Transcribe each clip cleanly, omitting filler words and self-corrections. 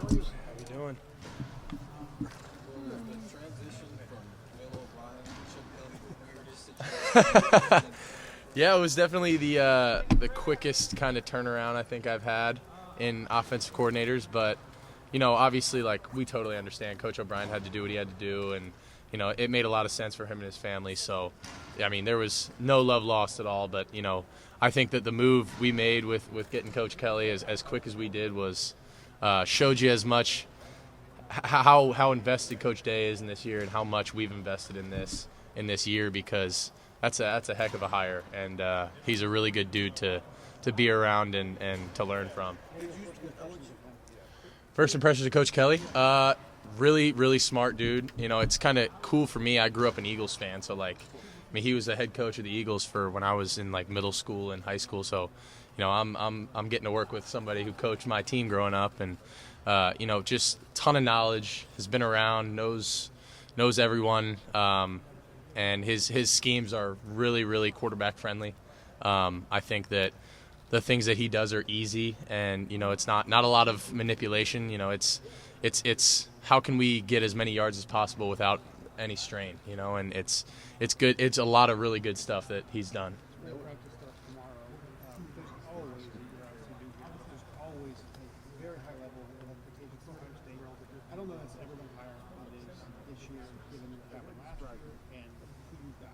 How you doing? Yeah, it was definitely the quickest kind of turnaround I think I've had in offensive coordinators. But, obviously, we totally understand. Coach O'Brien had to do what he had to do, and, it made a lot of sense for him and his family. So, there was no love lost at all. But, I think that the move we made with getting Coach Kelly as quick as we did was showed you as much how invested Coach Day is in this year and how much we've invested in this year, because that's a heck of a hire, and he's a really good dude to be around and to learn from. First impressions of Coach Kelly, really, really smart dude. It's kind of cool for me. I grew up an Eagles fan, so he was the head coach of the Eagles for when I was in middle school and high school. So, I'm getting to work with somebody who coached my team growing up, and just ton of knowledge, has been around, knows everyone, and his schemes are really, really quarterback friendly. I think that the things that he does are easy, and it's not a lot of manipulation. It's how can we get as many yards as possible without any strain, and it's good. It's a lot of really good stuff that he's done. I don't know if it's ever been higher than it is this year, given what happened last year and who you've got.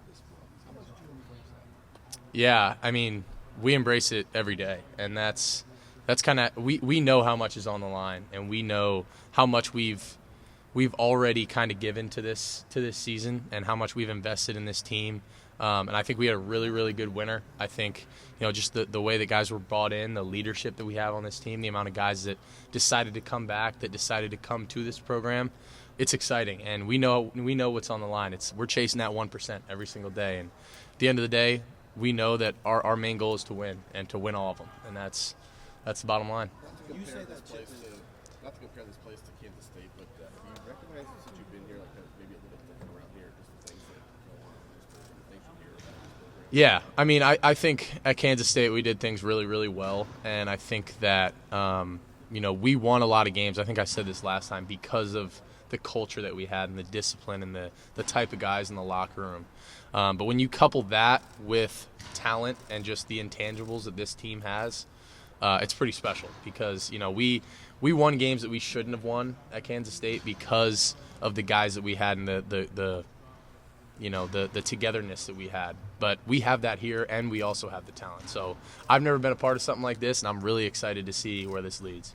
How much do you embrace that? Yeah, we embrace it every day, and that's kind of we know how much is on the line, and we know how much we've already kind of given to this season, and how much we've invested in this team. And I think we had a really, really good winter. I think, just the way that guys were brought in, the leadership that we have on this team, the amount of guys that decided to come back, that decided to come to this program, it's exciting. And we know what's on the line. We're chasing that 1% every single day. And at the end of the day, we know that our main goal is to win, and to win all of them. And that's the bottom line. Not to compare this place to Kansas State, but do you recognize since you've been here, maybe a little different around here, just the things that go on in this program, the things you hear about this program? Yeah, I think at Kansas State we did things really, really well, and I think that we won a lot of games. I think I said this last time, because of the culture that we had and the discipline and the type of guys in the locker room. But when you couple that with talent and just the intangibles that this team has, it's pretty special, because we won games that we shouldn't have won at Kansas State because of the guys that we had and the togetherness that we had. But we have that here, and we also have the talent. So I've never been a part of something like this, and I'm really excited to see where this leads.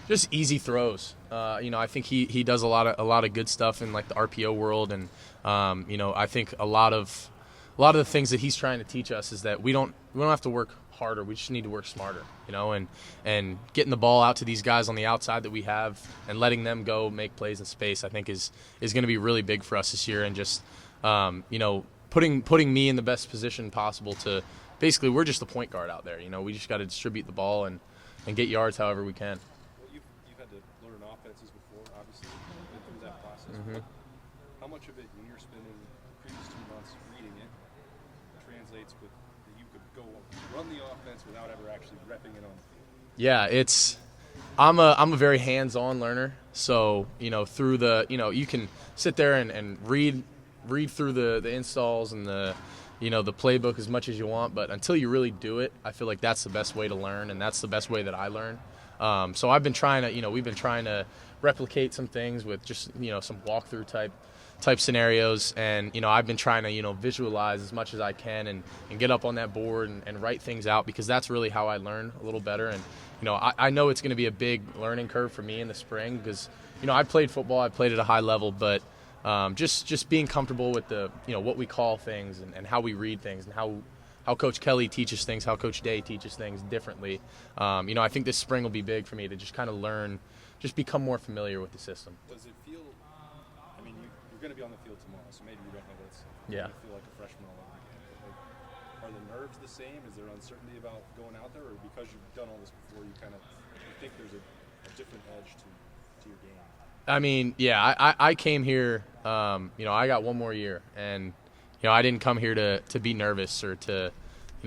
Just easy throws. I think he does a lot of good stuff in the RPO world, and I think a lot of the things that he's trying to teach us is that we don't have to work harder. We just need to work smarter, and getting the ball out to these guys on the outside that we have, and letting them go make plays in space, I think is going to be really big for us this year. And just putting me in the best position possible to basically, we're just the point guard out there. We just got to distribute the ball and get yards however we can. You've had to learn offenses before, obviously, been through that process. Mm-hmm. How much of it, when you're spending the previous 2 months reading it, translates with that you could go run the offense without ever actually repping it on the field? Yeah, I'm a very hands-on learner. So through you can sit there and read through the installs and the playbook as much as you want, but until you really do it, I feel like that's the best way to learn, and that's the best way that I learn. So I've been trying to, we've been trying to replicate some things with just, some walkthrough type scenarios. And, I've been trying to, visualize as much as I can and get up on that board and write things out, because that's really how I learn a little better. And, I know it's going to be a big learning curve for me in the spring, because, I played football, I played at a high level, but just being comfortable with the, what we call things and how we read things, and how Coach Kelly teaches things, how Coach Day teaches things differently. I think this spring will be big for me to just kind of learn, just become more familiar with the system. Does it feel, you're going to be on the field tomorrow, so maybe you don't know this. Yeah. You feel like a freshman all over again. But are the nerves the same? Is there uncertainty about going out there, or because you've done all this before, you think there's a different edge to your game? Yeah, I came here, I got one more year, and, I didn't come here to be nervous or to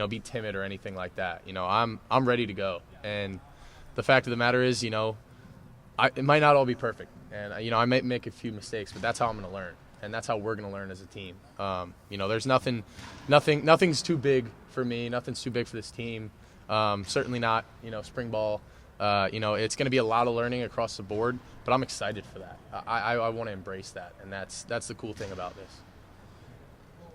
be timid or anything like that. I'm ready to go. And the fact of the matter is, it might not all be perfect, and I might make a few mistakes, but that's how I'm going to learn, and that's how we're going to learn as a team. There's nothing's too big for me, nothing's too big for this team. Certainly not, spring ball. It's going to be a lot of learning across the board, but I'm excited for that. I want to embrace that, and that's the cool thing about this. Well,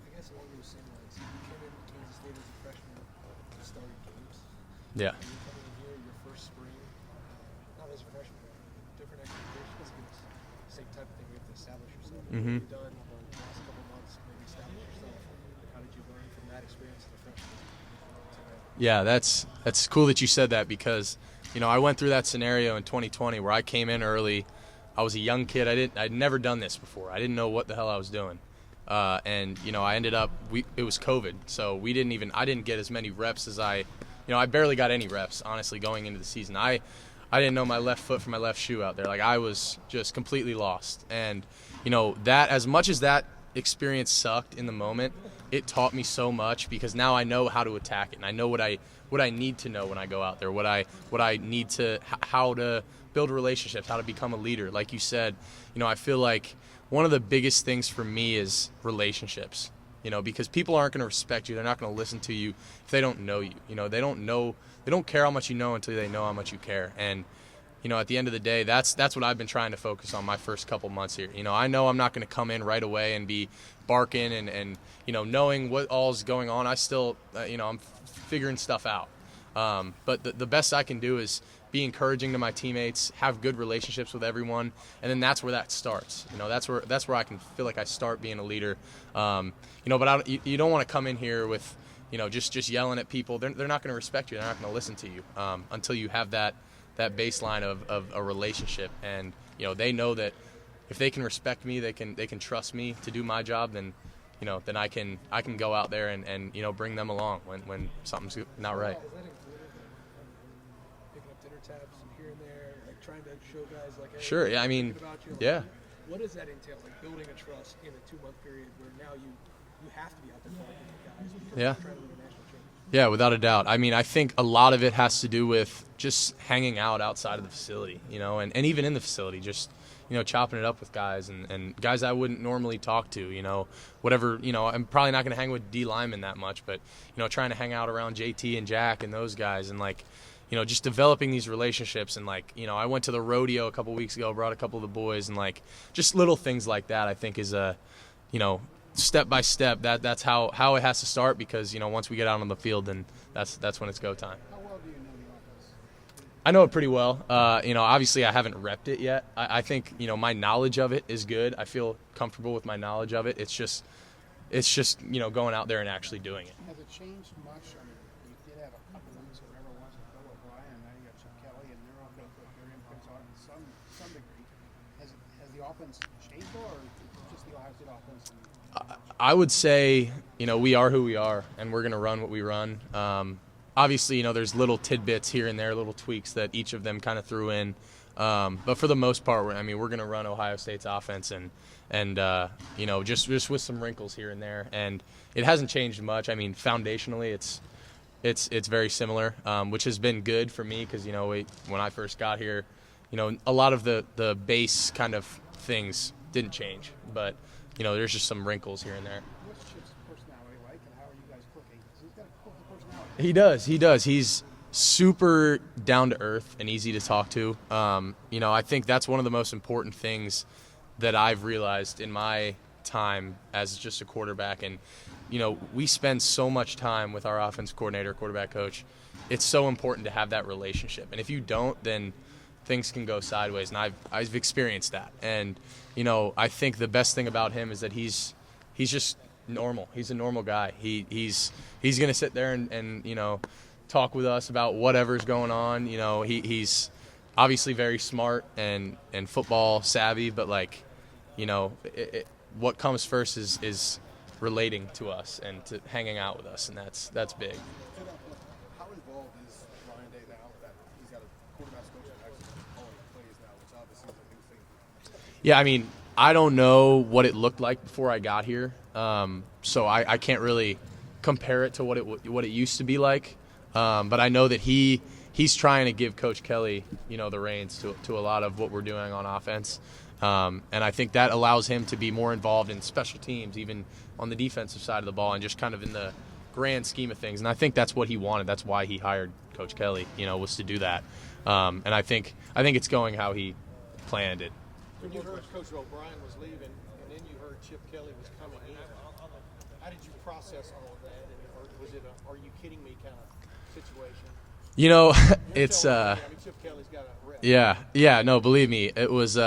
I guess along those same lines, you came into Kansas State as a freshman to start games. Yeah. You're coming in here, your first spring, not as a freshman, different expectations. It's the same type of thing. You have to establish yourself. What have you done over the last couple months to maybe establish yourself? How did you learn from that experience as a freshman? Yeah, that's cool that you said that, because I went through that scenario in 2020 where I came in early. I was a young kid. I'd never done this before. I didn't know what the hell I was doing. And I ended up it was COVID, so I didn't get as many reps as I barely got any reps, honestly, going into the season. I didn't know my left foot from my left shoe out there. Like, I was just completely lost. And that, as much as that experience sucked in the moment, it taught me so much, because now I know how to attack it, and I know what I need to know when I go out there, what I need to, how to build relationships, how to become a leader. Like you said, I feel like one of the biggest things for me is relationships, because people aren't going to respect you. They're not going to listen to you if they don't know you. They don't care how much you know until they know how much you care. And at the end of the day, that's what I've been trying to focus on my first couple months here. I know I'm not going to come in right away and be barking and knowing what all's going on. I still, I'm figuring stuff out. But the best I can do is be encouraging to my teammates, have good relationships with everyone, and then that's where that starts. That's where I can feel like I start being a leader. But you don't want to come in here with, just yelling at people. They're not going to respect you. They're not going to listen to you until you have that baseline of a relationship, and they know that if they can respect me, they can trust me to do my job, then then I can go out there and bring them along when something's not right. Is that included picking up dinner tabs here and there, like trying to show guys like, hey, Sure, yeah, I mean, thinking about you? Like, yeah. What does that entail? Like building a trust in a 2-month period where now you have to be out there talking to guys because Yeah. you're trying to win a national championship. Yeah, without a doubt. I mean, I think a lot of it has to do with just hanging out outside of the facility, and even in the facility, just, chopping it up with guys and guys I wouldn't normally talk to, whatever, I'm probably not going to hang with D linemen that much, but, trying to hang out around JT and Jack and those guys, and like, just developing these relationships. And like, I went to the rodeo a couple weeks ago, brought a couple of the boys, and like just little things like that, I think is step by step, that's how it has to start, because once we get out on the field, then that's when it's go time. How well do you know the offense? I know it pretty well. Obviously I haven't repped it yet. I think my knowledge of it is good. I feel comfortable with my knowledge of it. It's just going out there and actually doing it. Has it changed much? I mean, you did have a couple wins, whatever it was, with Bill O'Brien, and now you got Chip Kelly, and they're all going to put their imprints on it to some degree. Has the offense changed, or just the Ohio State offense? I would say, we are who we are, and we're going to run what we run. Obviously, there's little tidbits here and there, little tweaks that each of them kind of threw in. But for the most part, we're going to run Ohio State's offense and just with some wrinkles here and there. And it hasn't changed much. I mean, foundationally, it's very similar, which has been good for me because, when I first got here, a lot of the base kind of things didn't change. But, there's just some wrinkles here and there. What's Chip's personality like, and how are you guys cooking? Because he's got a cool personality. He does. He's super down to earth and easy to talk to. I think that's one of the most important things that I've realized in my time as just a quarterback. And, we spend so much time with our offensive coordinator, quarterback coach. It's so important to have that relationship. And if you don't, then things can go sideways. And I've experienced that. And, I think the best thing about him is that he's just normal. He's a normal guy. He's going to sit there and talk with us about whatever's going on. He's obviously very smart and football savvy, but like, what comes first is relating to us and to hanging out with us, and that's big. How involved is Ryan Day now that he's got a quarterback's coach that actually calling plays now, which obviously is a new thing? Yeah, I mean, I don't know what it looked like before I got here, so I can't really compare it to what it used to be like, but I know that he's trying to give Coach Kelly, the reins to a lot of what we're doing on offense. And I think that allows him to be more involved in special teams, even on the defensive side of the ball, and just kind of in the grand scheme of things. And I think that's what he wanted. That's why he hired Coach Kelly, was to do that. And I think it's going how he planned it. When you heard Coach O'Brien was leaving, and then you heard Chip Kelly was coming in, how did you process all of that? And was it a "are you kidding me" kind of situation? It's Chip Kelly's got a rep. yeah, no, believe me, it was.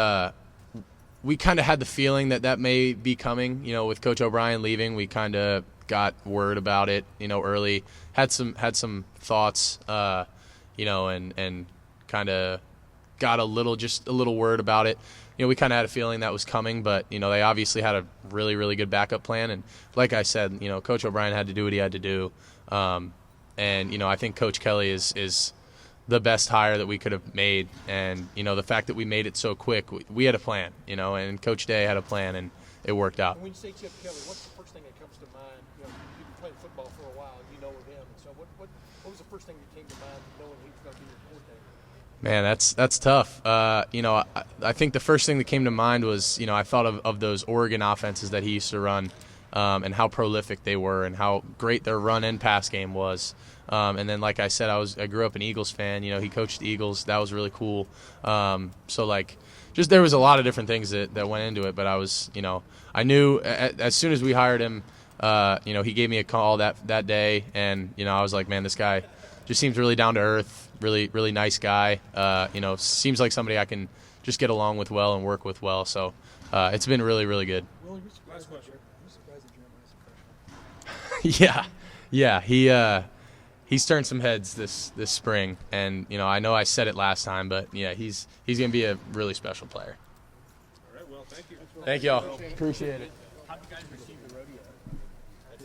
We kind of had the feeling that may be coming. With Coach O'Brien leaving, we kind of got word about it. Early, had some thoughts. And kind of got a little word about it. We kind of had a feeling that was coming, but they obviously had a really, really good backup plan. And like I said, Coach O'Brien had to do what he had to do. And I think Coach Kelly is the best hire that we could have made. And the fact that we made it so quick, we had a plan. And Coach Day had a plan, and it worked out. And when you say Chip Kelly, what's the first thing that comes to mind? You've been playing football for a while, of him. And so what was the first thing that came to mind knowing he was going to be your coordinator? Man, that's tough. I think the first thing that came to mind was, I thought of those Oregon offenses that he used to run, and how prolific they were and how great their run and pass game was. And then, like I said, I grew up an Eagles fan. He coached the Eagles. That was really cool. Just there was a lot of different things that went into it. But I knew as soon as we hired him, he gave me a call that day, and I was like, man, this guy just seems really down to earth, really, really nice guy. Seems like somebody I can just get along with well and work with well. So it's been really, really good. Will, you're surprised that Jeremiah's a freshman? Yeah. He's turned some heads this spring, and I know I said it last time, but yeah, he's gonna be a really special player. All right, well, thank you. Thank y'all. Appreciate it. How do you guys receive the rodeo?